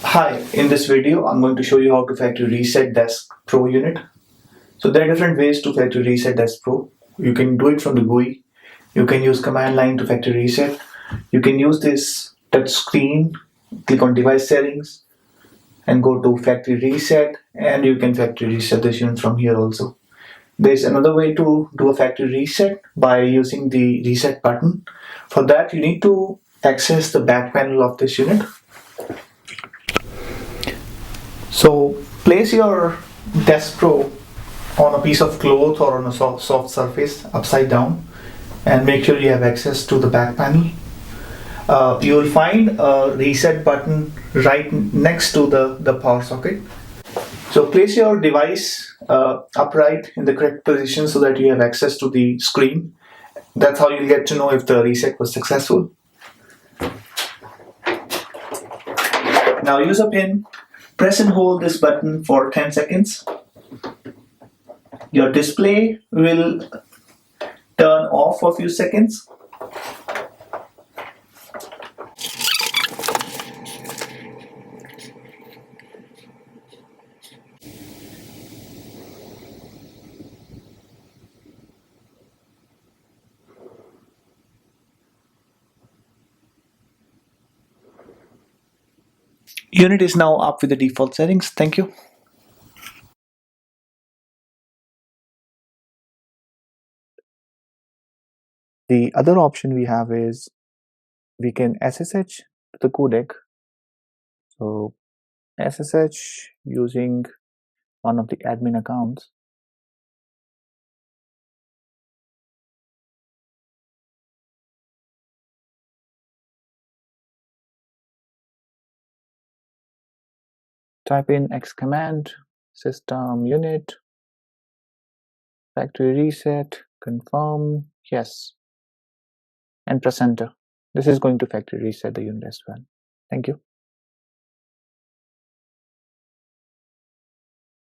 Hi, in this video I'm going to show you how to factory reset DeskPro unit. So there are different ways to factory reset DeskPro. You can do it from the GUI. You can use command line to factory reset. You can use this touch screen, click on device settings and go to factory reset, and you can factory reset this unit from here also. There's another way to do a factory reset by using the reset button. For that you need to access the back panel of this unit. So place your DeskPro on a piece of cloth or on a soft surface upside down and make sure you have access to the back panel. You will find a reset button right next to the power socket. So place your device upright in the correct position so that you have access to the screen. That's how you'll get to know if the reset was successful. Now use a pin, press and hold this button for 10 seconds. Your display will turn off for a few seconds. Unit is now up with the default settings. Thank you. The other option we have is we can SSH to the codec. So SSH using one of the admin accounts. Type in X command, system unit, factory reset, confirm, yes, and press enter. This is going to factory reset the unit as well. Thank you.